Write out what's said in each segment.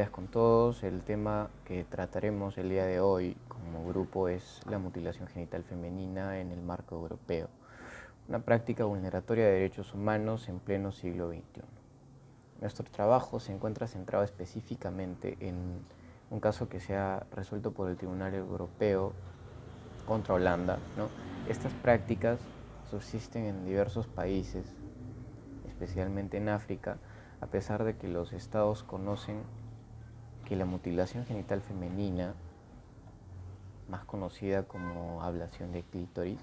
días con todos. El tema que trataremos el día de hoy como grupo es la mutilación genital femenina en el marco europeo, una práctica vulneratoria de derechos humanos en pleno siglo XXI. Nuestro trabajo se encuentra centrado específicamente en un caso que se ha resuelto por el Tribunal Europeo contra Holanda, ¿no? Estas prácticas subsisten en diversos países, especialmente en África, a pesar de que los estados conocen que la mutilación genital femenina, más conocida como ablación de clítoris,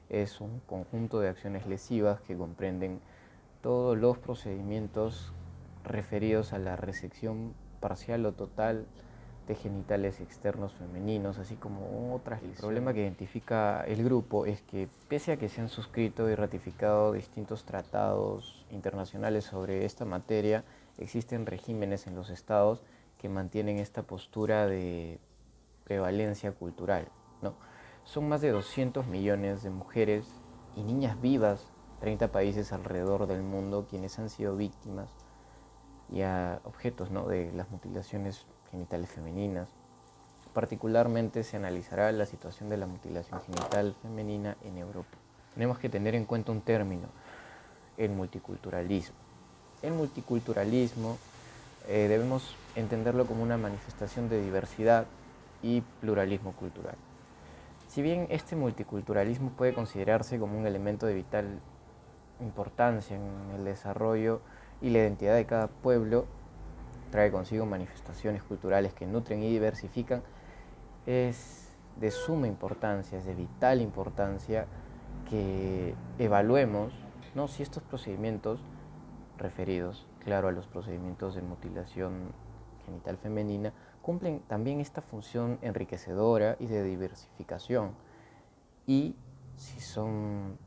es un conjunto de acciones lesivas que comprenden todos los procedimientos referidos a la resección parcial o total de genitales externos femeninos, así como otras lesiones. El problema que identifica el grupo es que, pese a que se han suscrito y ratificado distintos tratados internacionales sobre esta materia, existen regímenes en los estados que mantienen esta postura de prevalencia cultural, ¿no? Son más de 200 millones de mujeres y niñas vivas, 30 países alrededor del mundo, quienes han sido víctimas y objetos, ¿no?, de las mutilaciones genitales femeninas. Particularmente se analizará la situación de la mutilación genital femenina en Europa. Tenemos que tener en cuenta un término: el multiculturalismo. El multiculturalismo debemos entenderlo como una manifestación de diversidad y pluralismo cultural. Si bien este multiculturalismo puede considerarse como un elemento de vital importancia en el desarrollo y la identidad de cada pueblo, trae consigo manifestaciones culturales que nutren y diversifican, es de suma importancia, es de vital importancia que evaluemos, ¿no?, si estos procedimientos referidos, claro, a los procedimientos de mutilación genital femenina, cumplen también esta función enriquecedora y de diversificación, y si son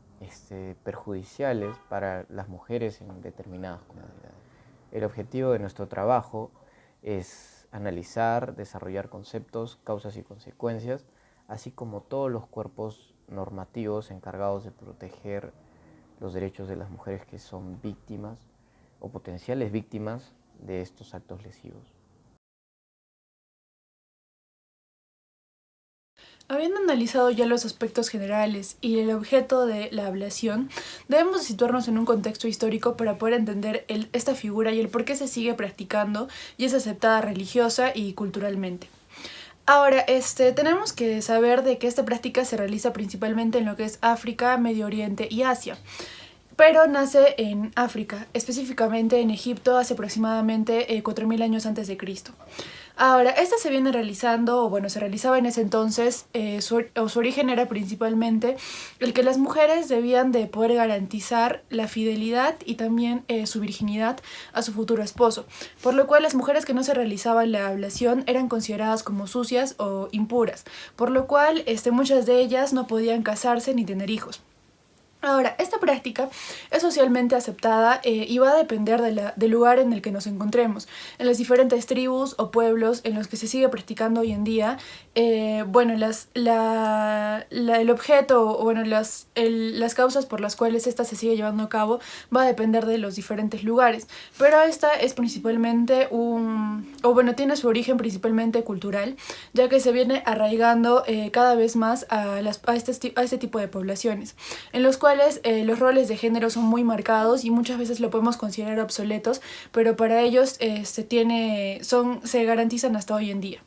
perjudiciales para las mujeres en determinadas comunidades. El objetivo de nuestro trabajo es analizar, desarrollar conceptos, causas y consecuencias, así como todos los cuerpos normativos encargados de proteger los derechos de las mujeres que son víctimas o potenciales víctimas de estos actos lesivos. Habiendo analizado ya los aspectos generales y el objeto de la ablación, debemos situarnos en un contexto histórico para poder entender esta figura y el por qué se sigue practicando y es aceptada religiosa y culturalmente. Ahora, tenemos que saber de que esta práctica se realiza principalmente en lo que es África, Medio Oriente y Asia. Pero nace en África, específicamente en Egipto, hace aproximadamente 4000 años antes de Cristo. Ahora, esta se viene realizando, o bueno, se realizaba en ese entonces, su origen era principalmente el que las mujeres debían de poder garantizar la fidelidad y también su virginidad a su futuro esposo, por lo cual las mujeres que no se realizaban la ablación eran consideradas como sucias o impuras, por lo cual muchas de ellas no podían casarse ni tener hijos. Ahora, esta práctica es socialmente aceptada y va a depender del lugar en el que nos encontremos. En las diferentes tribus o pueblos en los que se sigue practicando hoy en día, bueno, el objeto o bueno, las causas por las cuales esta se sigue llevando a cabo va a depender de los diferentes lugares. Pero esta es principalmente tiene su origen principalmente cultural, ya que se viene arraigando cada vez más a este tipo de poblaciones, en los cuales los roles de género son muy marcados y muchas veces lo podemos considerar obsoletos, pero para ellos se garantizan hasta hoy en día.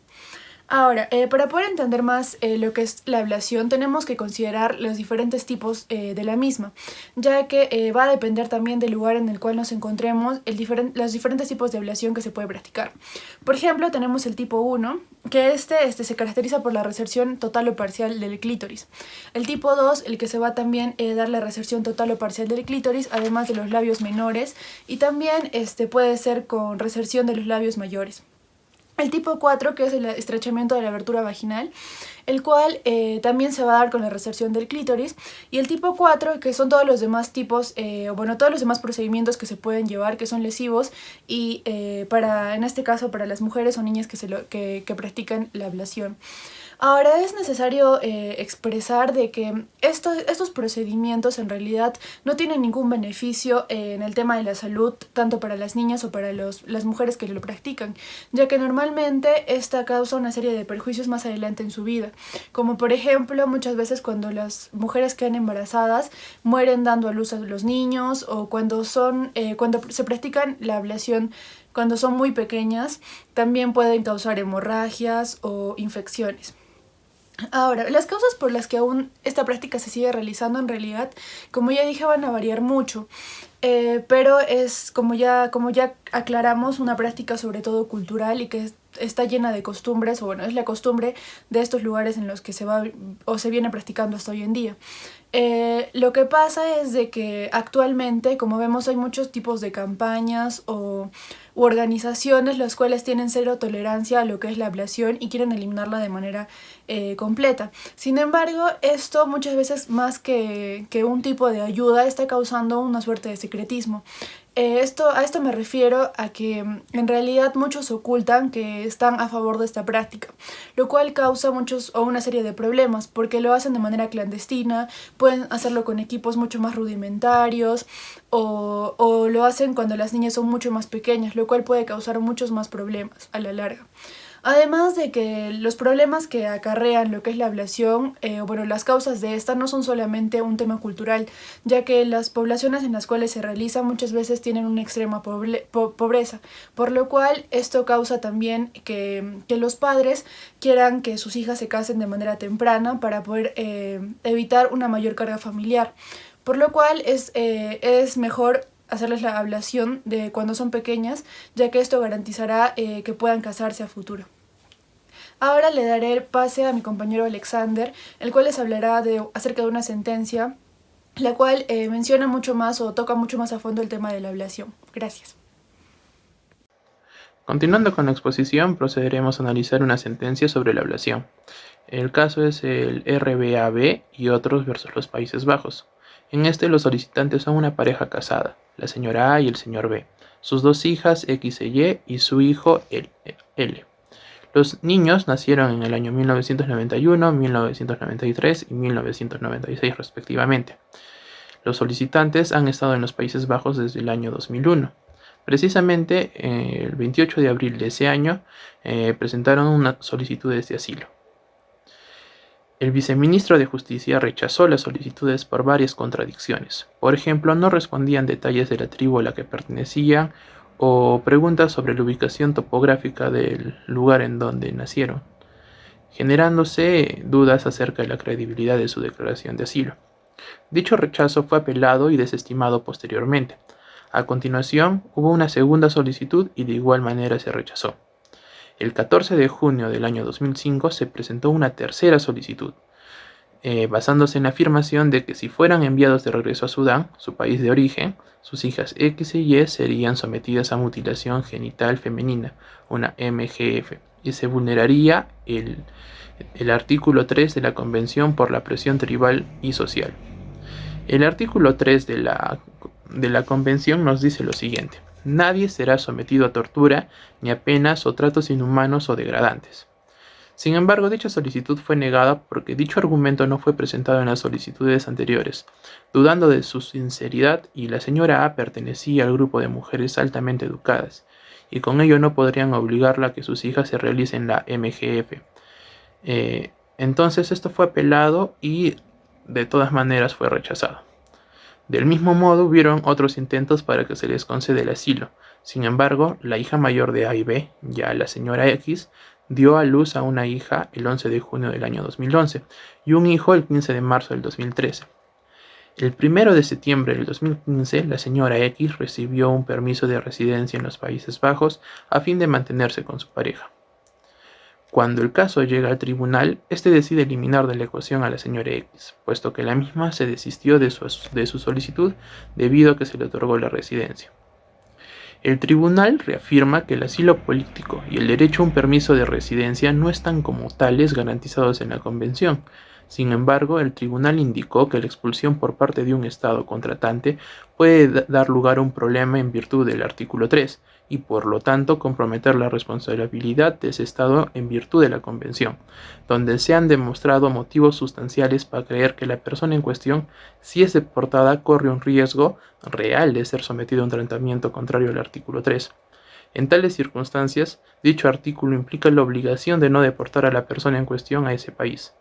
Ahora, para poder entender más lo que es la ablación, tenemos que considerar los diferentes tipos de la misma, ya que va a depender también del lugar en el cual nos encontremos, los diferentes tipos de ablación que se puede practicar. Por ejemplo, tenemos el tipo 1, que se caracteriza por la resección total o parcial del clítoris. El tipo 2, el que se va también dar la resección total o parcial del clítoris, además de los labios menores, y también puede ser con resección de los labios mayores. El tipo 4, que es el estrechamiento de la abertura vaginal, el cual también se va a dar con la resección del clítoris. Y el tipo 4, que son todos los demás tipos, todos los demás procedimientos que se pueden llevar, que son lesivos, y en este caso para las mujeres o niñas que practican la ablación. Ahora es necesario expresar de que estos procedimientos en realidad no tienen ningún beneficio en el tema de la salud, tanto para las niñas o para las mujeres que lo practican, ya que normalmente esta causa una serie de perjuicios más adelante en su vida, como por ejemplo muchas veces cuando las mujeres quedan embarazadas mueren dando a luz a los niños, o cuando se practican la ablación cuando son muy pequeñas, también pueden causar hemorragias o infecciones. Ahora, las causas por las que aún esta práctica se sigue realizando en realidad, como ya dije, van a variar mucho, pero es, como ya aclaramos, una práctica sobre todo cultural y que está llena de costumbres, o bueno, es la costumbre de estos lugares en los que se va o se viene practicando hasta hoy en día. Lo que pasa es de que actualmente, como vemos, hay muchos tipos de campañas u organizaciones las cuales tienen cero tolerancia a lo que es la ablación y quieren eliminarla de manera completa. Sin embargo, esto muchas veces, más que un tipo de ayuda, está causando una suerte de secretismo. A esto me refiero a que en realidad muchos ocultan que están a favor de esta práctica, lo cual causa una serie de problemas, porque lo hacen de manera clandestina, pueden hacerlo con equipos mucho más rudimentarios, o lo hacen cuando las niñas son mucho más pequeñas, lo cual puede causar muchos más problemas a la larga. Además de que los problemas que acarrean lo que es la ablación, las causas de esta no son solamente un tema cultural, ya que las poblaciones en las cuales se realiza muchas veces tienen una extrema pobreza, por lo cual esto causa también que los padres quieran que sus hijas se casen de manera temprana para poder evitar una mayor carga familiar, por lo cual es mejor hacerles la ablación de cuando son pequeñas, ya que esto garantizará que puedan casarse a futuro. Ahora le daré el pase a mi compañero Alexander, el cual les hablará acerca de una sentencia, la cual menciona mucho más o toca mucho más a fondo el tema de la ablación. Gracias. Continuando con la exposición, procederemos a analizar una sentencia sobre la ablación. El caso es el RBAB y otros versus los Países Bajos. En este, los solicitantes son una pareja casada, la señora A y el señor B, sus dos hijas X e Y su hijo L. Los niños nacieron en el año 1991, 1993 y 1996 respectivamente. Los solicitantes han estado en los Países Bajos desde el año 2001. Precisamente el 28 de abril de ese año presentaron unas solicitudes de asilo. El viceministro de Justicia rechazó las solicitudes por varias contradicciones. Por ejemplo, no respondían detalles de la tribu a la que pertenecían o preguntas sobre la ubicación topográfica del lugar en donde nacieron, generándose dudas acerca de la credibilidad de su declaración de asilo. Dicho rechazo fue apelado y desestimado posteriormente. A continuación, hubo una segunda solicitud y de igual manera se rechazó. El 14 de junio del año 2005 se presentó una tercera solicitud, basándose en la afirmación de que si fueran enviados de regreso a Sudán, su país de origen, sus hijas X y Y serían sometidas a mutilación genital femenina, una MGF, y se vulneraría el artículo 3 de la Convención por la Presión Tribal y Social. El artículo 3 de la Convención nos dice lo siguiente: nadie será sometido a tortura, ni a penas o tratos inhumanos o degradantes. Sin embargo, dicha solicitud fue negada porque dicho argumento no fue presentado en las solicitudes anteriores, dudando de su sinceridad, y la señora A pertenecía al grupo de mujeres altamente educadas, y con ello no podrían obligarla a que sus hijas se realicen la MGF. Entonces esto fue apelado y de todas maneras fue rechazado. Del mismo modo, hubieron otros intentos para que se les conceda el asilo. Sin embargo, la hija mayor de A y B, ya la señora X, dio a luz a una hija el 11 de junio del año 2011 y un hijo el 15 de marzo del 2013. El 1 de septiembre del 2015, la señora X recibió un permiso de residencia en los Países Bajos a fin de mantenerse con su pareja. Cuando el caso llega al tribunal, este decide eliminar de la ecuación a la señora X, puesto que la misma se desistió de su solicitud debido a que se le otorgó la residencia. El tribunal reafirma que el asilo político y el derecho a un permiso de residencia no están como tales garantizados en la Convención, Sin embargo, el tribunal indicó que la expulsión por parte de un Estado contratante puede dar lugar a un problema en virtud del artículo 3 y por lo tanto comprometer la responsabilidad de ese Estado en virtud de la Convención, donde se han demostrado motivos sustanciales para creer que la persona en cuestión, si es deportada, corre un riesgo real de ser sometido a un tratamiento contrario al artículo 3. En tales circunstancias, dicho artículo implica la obligación de no deportar a la persona en cuestión a ese país.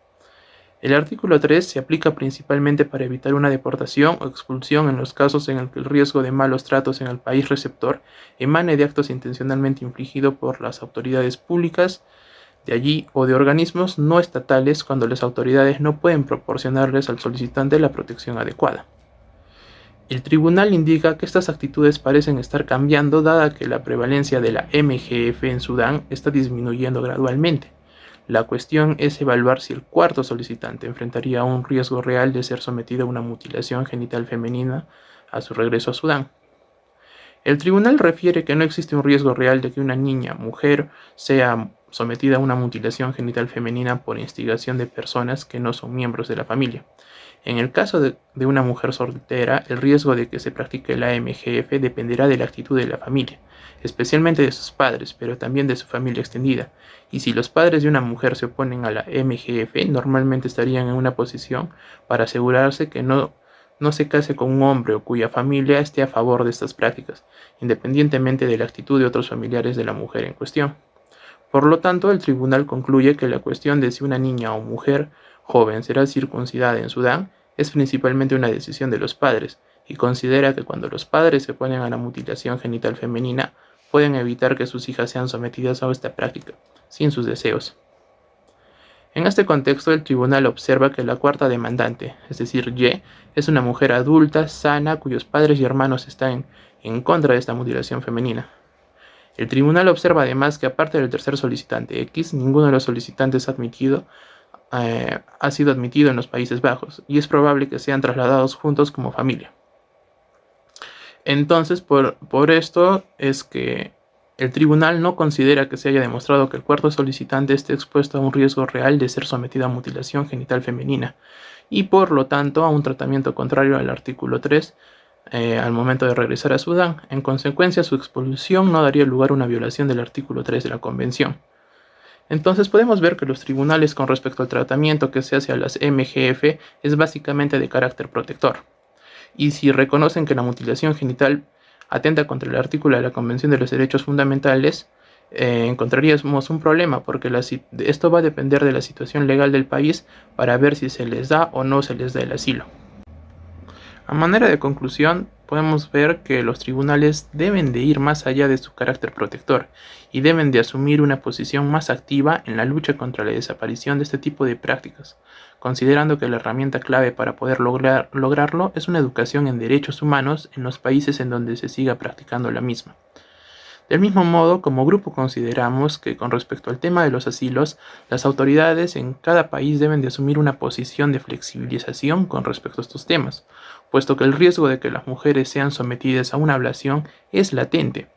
El artículo 3 se aplica principalmente para evitar una deportación o expulsión en los casos en el que el riesgo de malos tratos en el país receptor emane de actos intencionalmente infligidos por las autoridades públicas de allí o de organismos no estatales cuando las autoridades no pueden proporcionarles al solicitante la protección adecuada. El tribunal indica que estas actitudes parecen estar cambiando dada que la prevalencia de la MGF en Sudán está disminuyendo gradualmente. La cuestión es evaluar si el cuarto solicitante enfrentaría un riesgo real de ser sometido a una mutilación genital femenina a su regreso a Sudán. El tribunal refiere que no existe un riesgo real de que una niña, mujer, sea sometida a una mutilación genital femenina por instigación de personas que no son miembros de la familia. En el caso de una mujer soltera, el riesgo de que se practique la MGF dependerá de la actitud de la familia, especialmente de sus padres, pero también de su familia extendida. Y si los padres de una mujer se oponen a la MGF, normalmente estarían en una posición para asegurarse que no se case con un hombre o cuya familia esté a favor de estas prácticas, independientemente de la actitud de otros familiares de la mujer en cuestión. Por lo tanto, el tribunal concluye que la cuestión de si una niña o mujer joven será circuncidada en Sudán es principalmente una decisión de los padres, y considera que cuando los padres se oponen a la mutilación genital femenina, pueden evitar que sus hijas sean sometidas a esta práctica, sin sus deseos. En este contexto, el tribunal observa que la cuarta demandante, es decir, Y, es una mujer adulta, sana, cuyos padres y hermanos están en contra de esta mutilación femenina. El tribunal observa además que aparte del tercer solicitante X, ninguno de los solicitantes ha sido admitido en los Países Bajos, y es probable que sean trasladados juntos como familia. Entonces, por esto es que el tribunal no considera que se haya demostrado que el cuarto solicitante esté expuesto a un riesgo real de ser sometido a mutilación genital femenina, y por lo tanto a un tratamiento contrario al artículo 3 al momento de regresar a Sudán. En consecuencia, su expulsión no daría lugar a una violación del artículo 3 de la Convención. Entonces podemos ver que los tribunales con respecto al tratamiento que se hace a las MGF es básicamente de carácter protector. Y si reconocen que la mutilación genital atenta contra el artículo de la Convención de los Derechos Fundamentales, encontraríamos un problema porque esto va a depender de la situación legal del país para ver si se les da o no se les da el asilo. A manera de conclusión, podemos ver que los tribunales deben de ir más allá de su carácter protector y deben de asumir una posición más activa en la lucha contra la desaparición de este tipo de prácticas, considerando que la herramienta clave para poder lograrlo es una educación en derechos humanos en los países en donde se siga practicando la misma. Del mismo modo, como grupo consideramos que con respecto al tema de los asilos, las autoridades en cada país deben de asumir una posición de flexibilización con respecto a estos temas, puesto que el riesgo de que las mujeres sean sometidas a una ablación es latente,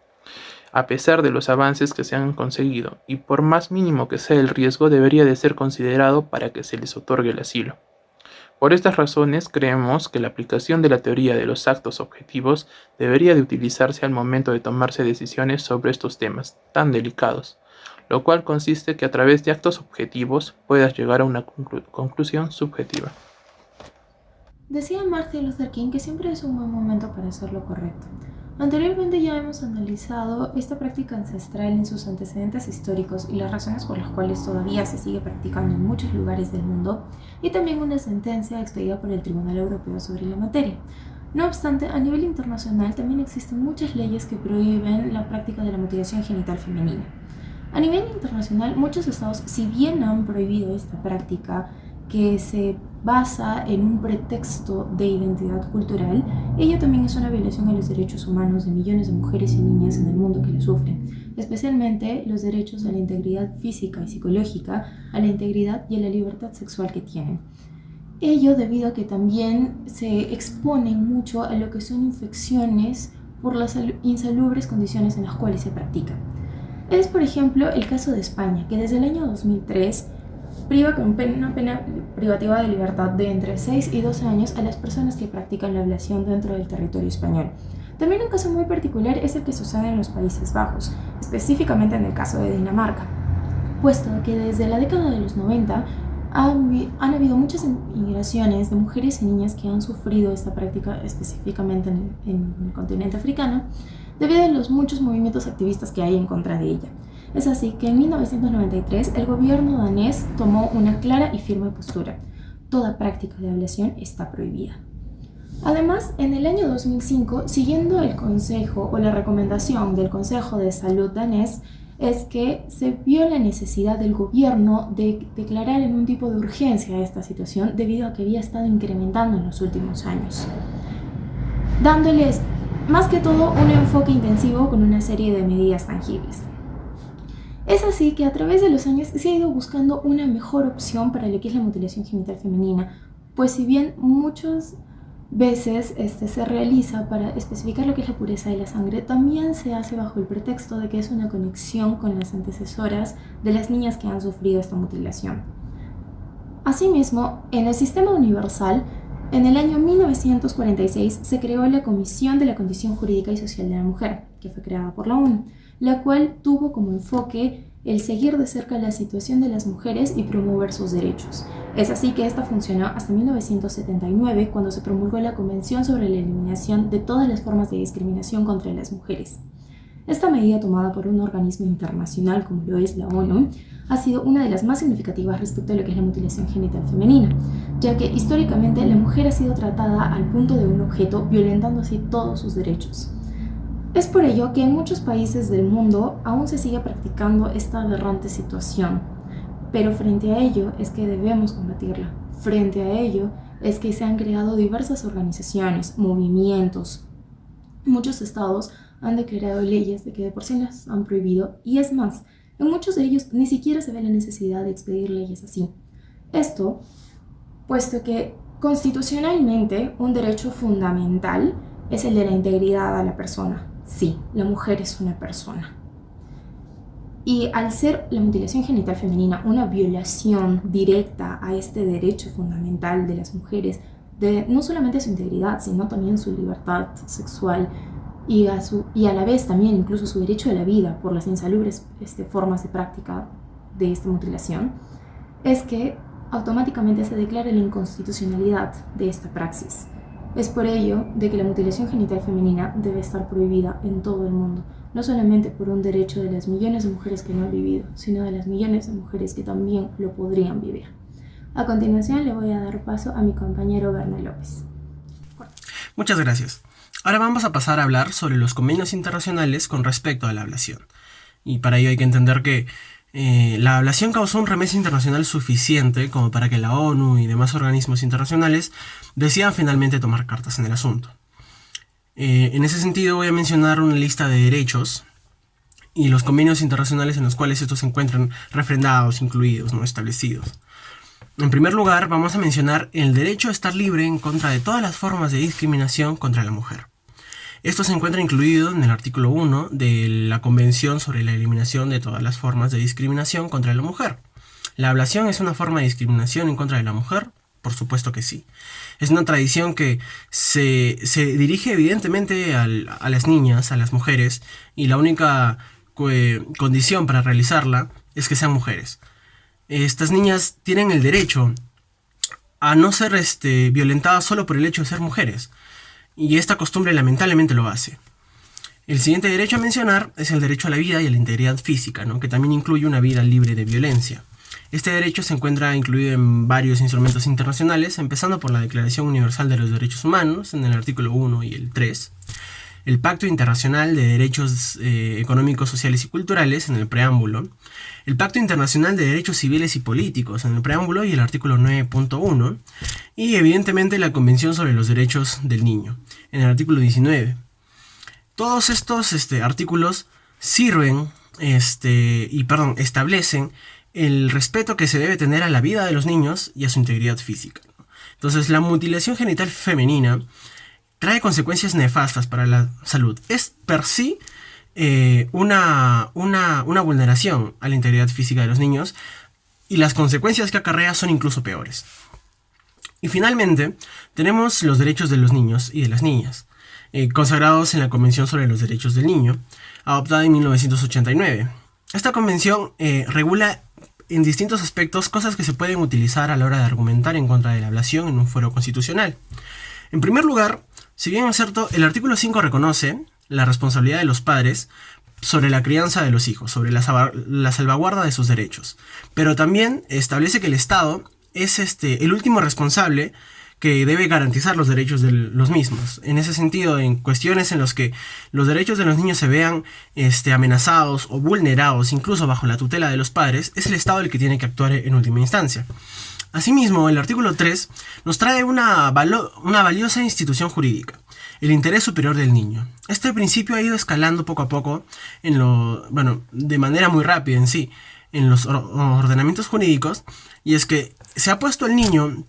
a pesar de los avances que se han conseguido, y por más mínimo que sea el riesgo debería de ser considerado para que se les otorgue el asilo. Por estas razones, creemos que la aplicación de la teoría de los actos objetivos debería de utilizarse al momento de tomarse decisiones sobre estos temas tan delicados, lo cual consiste que a través de actos objetivos puedas llegar a una conclusión subjetiva. Decía Martin Luther King que siempre es un buen momento para hacer lo correcto. Anteriormente ya hemos analizado esta práctica ancestral en sus antecedentes históricos y las razones por las cuales todavía se sigue practicando en muchos lugares del mundo, y también una sentencia expedida por el Tribunal Europeo sobre la materia. No obstante, a nivel internacional también existen muchas leyes que prohíben la práctica de la mutilación genital femenina. A nivel internacional, muchos estados, si bien han prohibido esta práctica, que se basa en un pretexto de identidad cultural, ello también es una violación a los derechos humanos de millones de mujeres y niñas en el mundo que lo sufren, especialmente los derechos a la integridad física y psicológica, a la integridad y a la libertad sexual que tienen. Ello debido a que también se exponen mucho a lo que son infecciones por las insalubres condiciones en las cuales se practica. Es, por ejemplo, el caso de España, que desde el año 2003 priva con una pena privativa de libertad de entre 6 y 12 años a las personas que practican la ablación dentro del territorio español. También un caso muy particular es el que sucede en los Países Bajos, específicamente en el caso de Dinamarca, puesto que desde la década de los 90 han habido muchas migraciones de mujeres y niñas que han sufrido esta práctica específicamente en el continente africano, debido a los muchos movimientos activistas que hay en contra de ella. Es así que en 1993 el gobierno danés tomó una clara y firme postura. Toda práctica de ablación está prohibida. Además, en el año 2005, siguiendo el consejo o la recomendación del Consejo de Salud danés, es que se vio la necesidad del gobierno de declarar en un tipo de urgencia esta situación debido a que había estado incrementando en los últimos años, dándoles más que todo un enfoque intensivo con una serie de medidas tangibles. Es así que a través de los años se ha ido buscando una mejor opción para lo que es la mutilación genital femenina, pues si bien muchas veces se realiza para especificar lo que es la pureza de la sangre, también se hace bajo el pretexto de que es una conexión con las antecesoras de las niñas que han sufrido esta mutilación. Asimismo, en el sistema universal, en el año 1946 se creó la Comisión de la Condición Jurídica y Social de la Mujer, que fue creada por la ONU, la cual tuvo como enfoque el seguir de cerca la situación de las mujeres y promover sus derechos. Es así que esta funcionó hasta 1979, cuando se promulgó la Convención sobre la Eliminación de todas las formas de discriminación contra las mujeres. Esta medida, tomada por un organismo internacional como lo es la ONU, ha sido una de las más significativas respecto a lo que es la mutilación genital femenina, ya que históricamente la mujer ha sido tratada al punto de un objeto, violentando así todos sus derechos. Es por ello que en muchos países del mundo aún se sigue practicando esta aberrante situación, pero frente a ello es que debemos combatirla. Frente a ello es que se han creado diversas organizaciones, movimientos. Muchos estados han declarado leyes de que de por sí las han prohibido, y es más, en muchos de ellos ni siquiera se ve la necesidad de expedir leyes así. Esto, puesto que constitucionalmente un derecho fundamental es el de la integridad a la persona. Sí, la mujer es una persona. Y al ser la mutilación genital femenina una violación directa a este derecho fundamental de las mujeres, de no solamente su integridad, sino también su libertad sexual y a la vez también incluso su derecho a la vida por las insalubres formas de práctica de esta mutilación, es que automáticamente se declara la inconstitucionalidad de esta praxis. Es por ello de que la mutilación genital femenina debe estar prohibida en todo el mundo, no solamente por un derecho de las millones de mujeres que no han vivido, sino de las millones de mujeres que también lo podrían vivir. A continuación le voy a dar paso a mi compañero Bernal López. Muchas gracias. Ahora vamos a pasar a hablar sobre los convenios internacionales con respecto a la ablación. Y para ello hay que entender que la ablación causó un remedio internacional suficiente como para que la ONU y demás organismos internacionales decidan finalmente tomar cartas en el asunto. En ese sentido voy a mencionar una lista de derechos y los convenios internacionales en los cuales estos se encuentran refrendados, incluidos, no establecidos. En primer lugar, vamos a mencionar el derecho a estar libre en contra de todas las formas de discriminación contra la mujer. Esto se encuentra incluido en el artículo 1 de la Convención sobre la Eliminación de todas las formas de discriminación contra la mujer. ¿La ablación es una forma de discriminación en contra de la mujer? Por supuesto que sí. Es una tradición que se dirige evidentemente a las niñas, a las mujeres, y la única condición para realizarla es que sean mujeres. Estas niñas tienen el derecho a no ser violentadas solo por el hecho de ser mujeres. Y esta costumbre lamentablemente lo hace. El siguiente derecho a mencionar es el derecho a la vida y a la integridad física, ¿no? Que también incluye una vida libre de violencia. Este derecho se encuentra incluido en varios instrumentos internacionales, empezando por la Declaración Universal de los Derechos Humanos, en el artículo 1 y el 3, el Pacto Internacional de Derechos Económicos, Sociales y Culturales, en el preámbulo, el Pacto Internacional de Derechos Civiles y Políticos, en el preámbulo y el artículo 9.1, y evidentemente la Convención sobre los Derechos del Niño, en el artículo 19. Todos estos artículos sirven establecen el respeto que se debe tener a la vida de los niños y a su integridad física. Entonces, la mutilación genital femenina trae consecuencias nefastas para la salud. Es per sí una vulneración a la integridad física de los niños, y las consecuencias que acarrea son incluso peores. Y finalmente, tenemos los derechos de los niños y de las niñas, consagrados en la Convención sobre los Derechos del Niño, adoptada en 1989. Esta convención regula en distintos aspectos cosas que se pueden utilizar a la hora de argumentar en contra de la ablación en un fuero constitucional. En primer lugar, si bien es cierto, el artículo 5 reconoce la responsabilidad de los padres sobre la crianza de los hijos, sobre la salvaguarda de sus derechos, pero también establece que el Estado es el último responsable que debe garantizar los derechos de los mismos. En ese sentido, en cuestiones en las que los derechos de los niños se vean amenazados o vulnerados, incluso bajo la tutela de los padres, es el Estado el que tiene que actuar en última instancia. Asimismo, el artículo 3 nos trae una valiosa institución jurídica, el interés superior del niño. Este principio ha ido escalando poco a poco, de manera muy rápida en sí, en los ordenamientos jurídicos, y es que se ha puesto al niño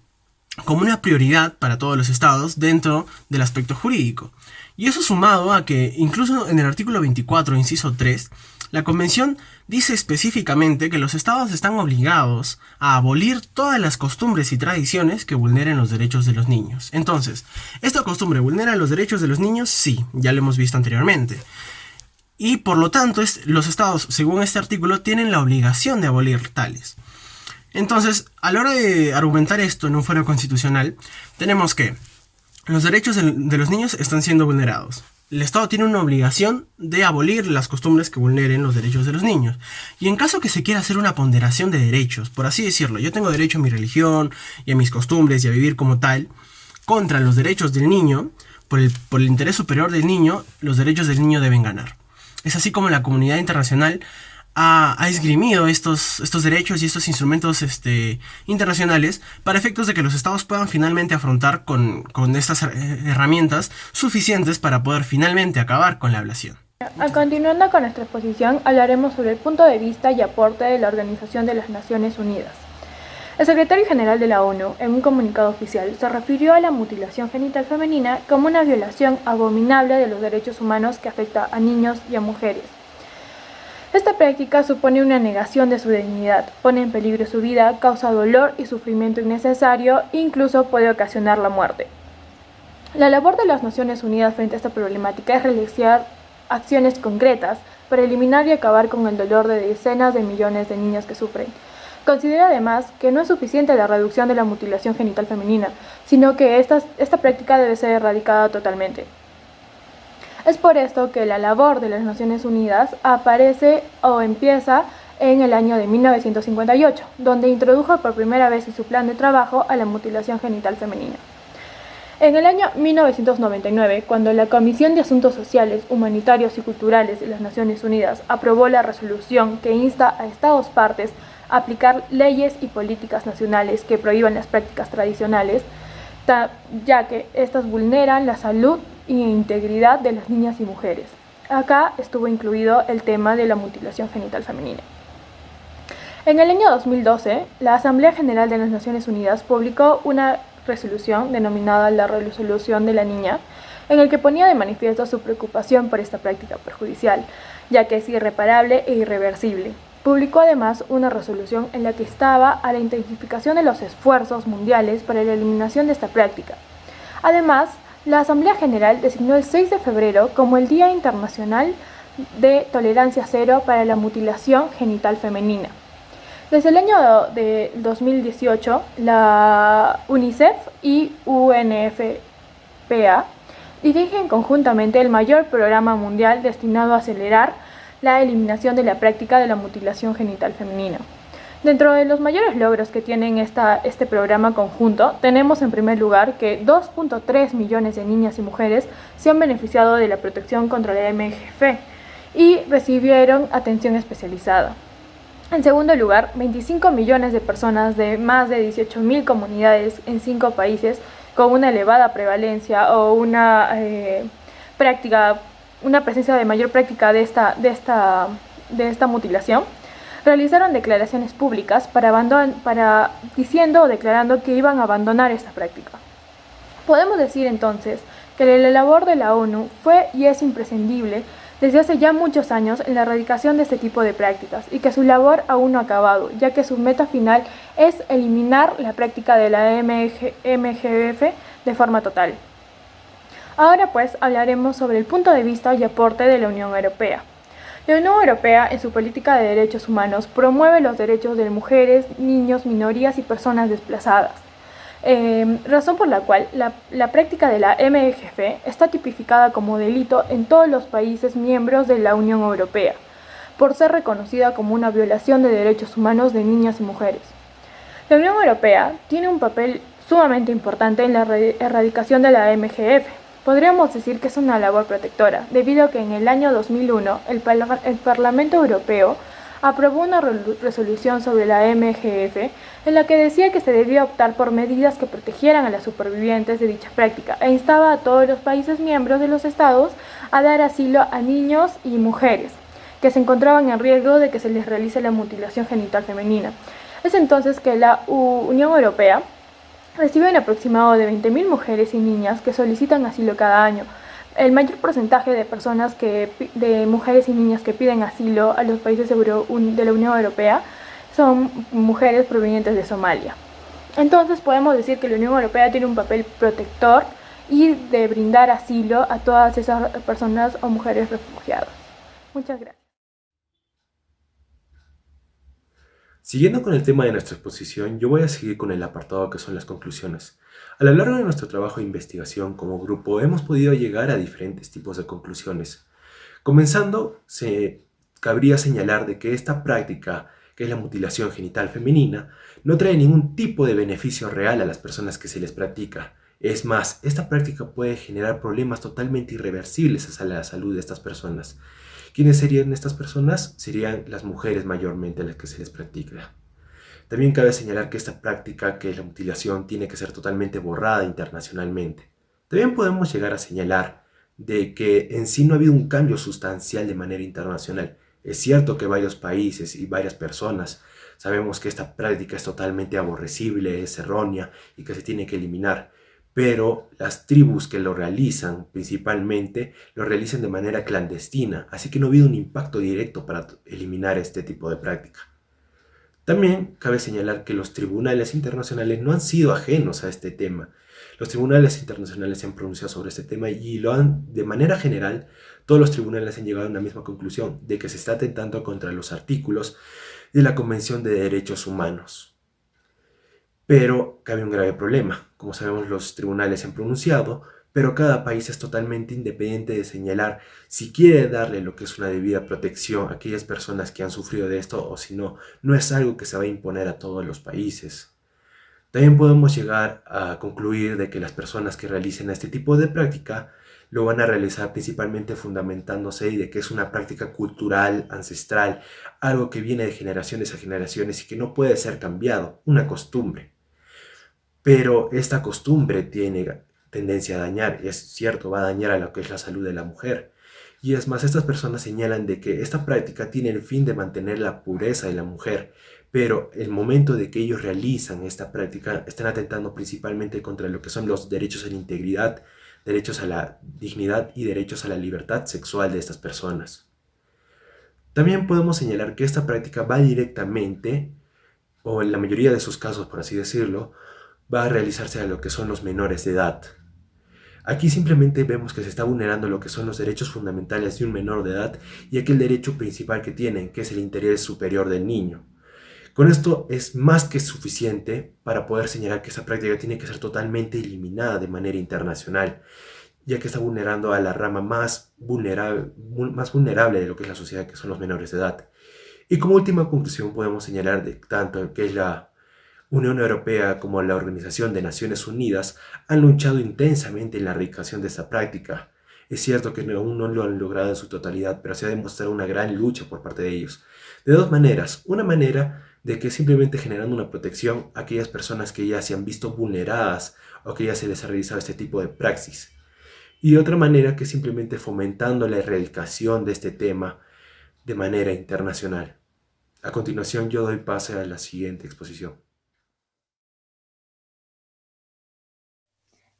como una prioridad para todos los estados dentro del aspecto jurídico. Y eso sumado a que incluso en el artículo 24, inciso 3, la Convención dice específicamente que los estados están obligados a abolir todas las costumbres y tradiciones que vulneren los derechos de los niños. Entonces, ¿esta costumbre vulnera los derechos de los niños? Sí, ya lo hemos visto anteriormente. Y por lo tanto, los estados, según este artículo, tienen la obligación de abolir tales. Entonces, a la hora de argumentar esto en un fuero constitucional, tenemos que los derechos de los niños están siendo vulnerados. El Estado tiene una obligación de abolir las costumbres que vulneren los derechos de los niños. Y en caso que se quiera hacer una ponderación de derechos, por así decirlo, yo tengo derecho a mi religión y a mis costumbres y a vivir como tal, contra los derechos del niño, por el interés superior del niño, los derechos del niño deben ganar. Es así como la comunidad internacional ha esgrimido estos derechos y estos instrumentos internacionales para efectos de que los estados puedan finalmente afrontar con estas herramientas suficientes para poder finalmente acabar con la ablación. Continuando con nuestra exposición, hablaremos sobre el punto de vista y aporte de la Organización de las Naciones Unidas. El secretario general de la ONU, en un comunicado oficial, se refirió a la mutilación genital femenina como una violación abominable de los derechos humanos que afecta a niños y a mujeres. Esta práctica supone una negación de su dignidad, pone en peligro su vida, causa dolor y sufrimiento innecesario e incluso puede ocasionar la muerte. La labor de las Naciones Unidas frente a esta problemática es realizar acciones concretas para eliminar y acabar con el dolor de decenas de millones de niñas que sufren. Considera además que no es suficiente la reducción de la mutilación genital femenina, sino que esta práctica debe ser erradicada totalmente. Es por esto que la labor de las Naciones Unidas aparece o empieza en el año de 1958, donde introdujo por primera vez en su plan de trabajo a la mutilación genital femenina. En el año 1999, cuando la Comisión de Asuntos Sociales, Humanitarios y Culturales de las Naciones Unidas aprobó la resolución que insta a Estados partes a aplicar leyes y políticas nacionales que prohíban las prácticas tradicionales, ya que estas vulneran la salud e integridad de las niñas y mujeres. Acá estuvo incluido el tema de la mutilación genital femenina. En el año 2012, la Asamblea General de las Naciones Unidas publicó una resolución denominada la Resolución de la Niña, en el que ponía de manifiesto su preocupación por esta práctica perjudicial, ya que es irreparable e irreversible. Publicó además una resolución en la que instaba a la intensificación de los esfuerzos mundiales para la eliminación de esta práctica. Además, la Asamblea General designó el 6 de febrero como el Día Internacional de Tolerancia Cero para la Mutilación Genital Femenina. Desde el año de 2018, la UNICEF y UNFPA dirigen conjuntamente el mayor programa mundial destinado a acelerar la eliminación de la práctica de la mutilación genital femenina. Dentro de los mayores logros que tienen este programa conjunto, tenemos en primer lugar que 2.3 millones de niñas y mujeres se han beneficiado de la protección contra la MGF y recibieron atención especializada. En segundo lugar, 25 millones de personas de más de 18.000 comunidades en 5 países con una elevada prevalencia o una presencia de mayor práctica de esta mutilación, realizaron declaraciones públicas diciendo o declarando que iban a abandonar esta práctica. Podemos decir entonces que la labor de la ONU fue y es imprescindible, desde hace ya muchos años en la erradicación de este tipo de prácticas y que su labor aún no ha acabado, ya que su meta final es eliminar la práctica de la MGF de forma total. Ahora pues hablaremos sobre el punto de vista y aporte de la Unión Europea. La Unión Europea, en su política de derechos humanos, promueve los derechos de mujeres, niños, minorías y personas desplazadas. Razón por la cual la práctica de la MGF está tipificada como delito en todos los países miembros de la Unión Europea, por ser reconocida como una violación de derechos humanos de niñas y mujeres. La Unión Europea tiene un papel sumamente importante en la erradicación de la MGF. Podríamos decir que es una labor protectora, debido a que en el año 2001 el Parlamento Europeo aprobó una resolución sobre la MGF en la que decía que se debía optar por medidas que protegieran a las supervivientes de dicha práctica e instaba a todos los países miembros de los estados a dar asilo a niños y mujeres que se encontraban en riesgo de que se les realice la mutilación genital femenina. Es entonces que la Unión Europea recibe un aproximado de 20.000 mujeres y niñas que solicitan asilo cada año. El mayor porcentaje de personas de mujeres y niñas que piden asilo a los países de la Unión Europea son mujeres provenientes de Somalia. Entonces podemos decir que la Unión Europea tiene un papel protector y de brindar asilo a todas esas personas o mujeres refugiadas. Muchas gracias. Siguiendo con el tema de nuestra exposición, yo voy a seguir con el apartado que son las conclusiones. A lo largo de nuestro trabajo de investigación como grupo hemos podido llegar a diferentes tipos de conclusiones. Comenzando, cabría señalar de que esta práctica, que es la mutilación genital femenina, no trae ningún tipo de beneficio real a las personas que se les practica. Es más, esta práctica puede generar problemas totalmente irreversibles a la salud de estas personas. ¿Quiénes serían estas personas? Serían las mujeres mayormente a las que se les practica. También cabe señalar que esta práctica, que es la mutilación, tiene que ser totalmente borrada internacionalmente. También podemos llegar a señalar de que en sí no ha habido un cambio sustancial de manera internacional. Es cierto que varios países y varias personas sabemos que esta práctica es totalmente aborrecible, es errónea y que se tiene que eliminar, pero las tribus que lo realizan principalmente lo realizan de manera clandestina, así que no ha habido un impacto directo para eliminar este tipo de práctica. También cabe señalar que los tribunales internacionales no han sido ajenos a este tema. Los tribunales internacionales se han pronunciado sobre este tema y de manera general, todos los tribunales han llegado a una misma conclusión, de que se está atentando contra los artículos de la Convención de Derechos Humanos. Pero cabe un grave problema. Como sabemos, los tribunales se han pronunciado, pero cada país es totalmente independiente de señalar si quiere darle lo que es una debida protección a aquellas personas que han sufrido de esto o si no, no es algo que se va a imponer a todos los países. También podemos llegar a concluir de que las personas que realicen este tipo de práctica lo van a realizar principalmente fundamentándose y de que es una práctica cultural, ancestral, algo que viene de generaciones a generaciones y que no puede ser cambiado, una costumbre. Pero esta costumbre tiene tendencia a dañar, y es cierto, va a dañar a lo que es la salud de la mujer. Y es más, estas personas señalan de que esta práctica tiene el fin de mantener la pureza de la mujer, pero el momento de que ellos realizan esta práctica están atentando principalmente contra lo que son los derechos a la integridad, derechos a la dignidad y derechos a la libertad sexual de estas personas. También podemos señalar que esta práctica va directamente, o en la mayoría de sus casos por así decirlo, va a realizarse a lo que son los menores de edad. Aquí simplemente vemos que se está vulnerando lo que son los derechos fundamentales de un menor de edad y aquel derecho principal que tienen, que es el interés superior del niño. Con esto es más que suficiente para poder señalar que esta práctica tiene que ser totalmente eliminada de manera internacional, ya que está vulnerando a la rama más vulnerable de lo que es la sociedad, que son los menores de edad. Y como última conclusión podemos señalar de tanto que es la Unión Europea como la Organización de Naciones Unidas han luchado intensamente en la erradicación de esta práctica. Es cierto que aún no lo han logrado en su totalidad, pero se ha demostrado una gran lucha por parte de ellos. De dos maneras. Una manera de que simplemente generando una protección a aquellas personas que ya se han visto vulneradas o que ya se les ha realizado este tipo de praxis. Y otra manera que simplemente fomentando la erradicación de este tema de manera internacional. A continuación yo doy pase a la siguiente exposición.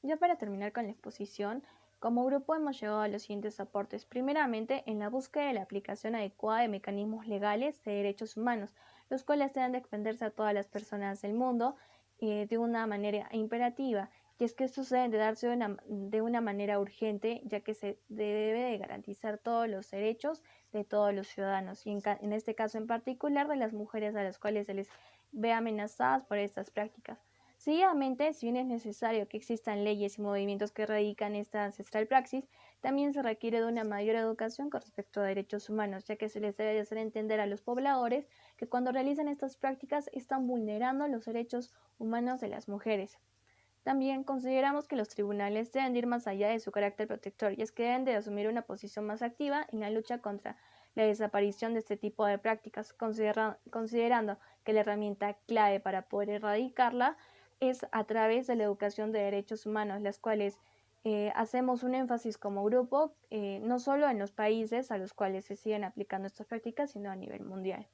Ya para terminar con la exposición, Como grupo hemos llegado a los siguientes aportes. Primeramente, en la búsqueda de la aplicación adecuada de mecanismos legales de derechos humanos, los cuales deben de extenderse a todas las personas del mundo de una manera imperativa. Y es que esto se debe de darse de una manera urgente, ya que se debe de garantizar todos los derechos de todos los ciudadanos, y en este caso en particular de las mujeres a las cuales se les ve amenazadas por estas prácticas. Seguidamente, si bien es necesario que existan leyes y movimientos que erradican esta ancestral praxis, también se requiere de una mayor educación con respecto a derechos humanos, ya que se les debe de hacer entender a los pobladores que cuando realizan estas prácticas están vulnerando los derechos humanos de las mujeres. También consideramos que los tribunales deben ir más allá de su carácter protector, y es que deben de asumir una posición más activa en la lucha contra la desaparición de este tipo de prácticas, considerando que la herramienta clave para poder erradicarla es a través de la educación de derechos humanos, las cuales hacemos un énfasis como grupo, no solo en los países a los cuales se siguen aplicando estas prácticas, sino a nivel mundial.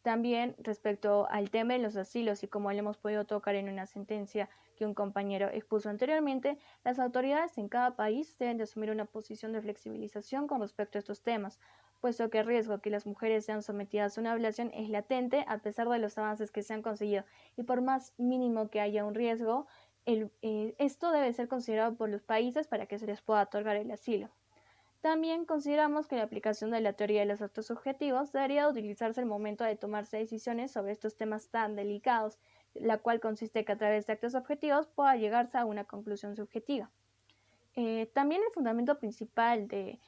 También respecto al tema de los asilos y como lo hemos podido tocar en una sentencia que un compañero expuso anteriormente, las autoridades en cada país deben de asumir una posición de flexibilización con respecto a estos temas, puesto que el riesgo que las mujeres sean sometidas a una violación es latente a pesar de los avances que se han conseguido, y por más mínimo que haya un riesgo, esto debe ser considerado por los países para que se les pueda otorgar el asilo. También consideramos que la aplicación de la teoría de los actos subjetivos debería utilizarse al momento de tomarse decisiones sobre estos temas tan delicados, la cual consiste que a través de actos objetivos pueda llegarse a una conclusión subjetiva. También el fundamento principal de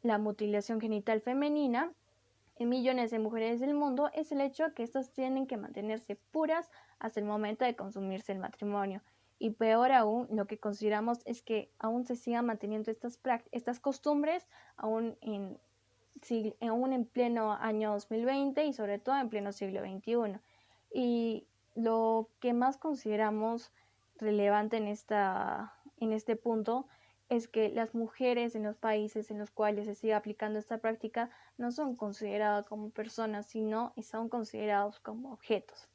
la mutilación genital femenina en millones de mujeres del mundo es el hecho de que estas tienen que mantenerse puras hasta el momento de consumirse el matrimonio. Y peor aún, lo que consideramos es que aún se sigan manteniendo estas costumbres aún en pleno año 2020 y sobre todo en pleno siglo XXI. Y lo que más consideramos relevante en este punto es que las mujeres en los países en los cuales se sigue aplicando esta práctica no son consideradas como personas, sino son considerados como objetos.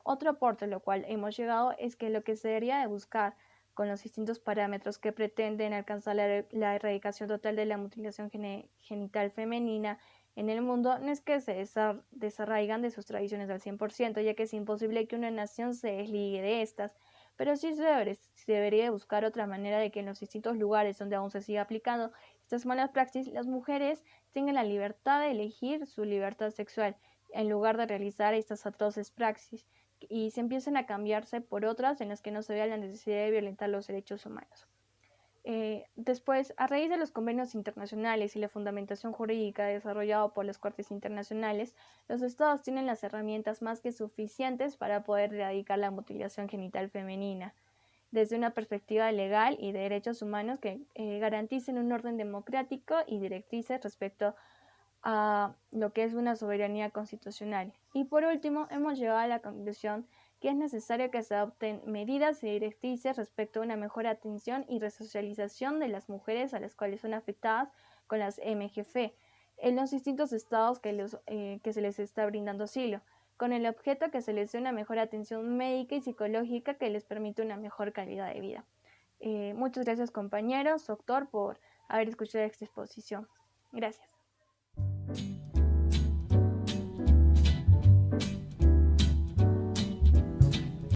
Otro aporte a lo cual hemos llegado es que lo que se debería de buscar con los distintos parámetros que pretenden alcanzar la erradicación total de la mutilación genital femenina en el mundo no es que se desarraigan de sus tradiciones al 100%, ya que es imposible que una nación se desligue de estas, pero sí se debería buscar otra manera de que en los distintos lugares donde aún se siga aplicando estas malas praxis, las mujeres tengan la libertad de elegir su libertad sexual en lugar de realizar estas atroces praxis, y se empiecen a cambiarse por otras en las que no se vea la necesidad de violentar los derechos humanos. Después, a raíz de los convenios internacionales y la fundamentación jurídica desarrollada por las Cortes Internacionales, los Estados tienen las herramientas más que suficientes para poder erradicar la mutilación genital femenina, desde una perspectiva legal y de derechos humanos que garanticen un orden democrático y directrices respecto a lo que es una soberanía constitucional. Y por último, hemos llegado a la conclusión que es necesario que se adopten medidas y directrices respecto a una mejor atención y resocialización de las mujeres a las cuales son afectadas con las MGF en los distintos estados que se les está brindando asilo, con el objeto que se les dé una mejor atención médica y psicológica que les permita una mejor calidad de vida. Muchas gracias, compañeros, doctor, por haber escuchado esta exposición. Gracias.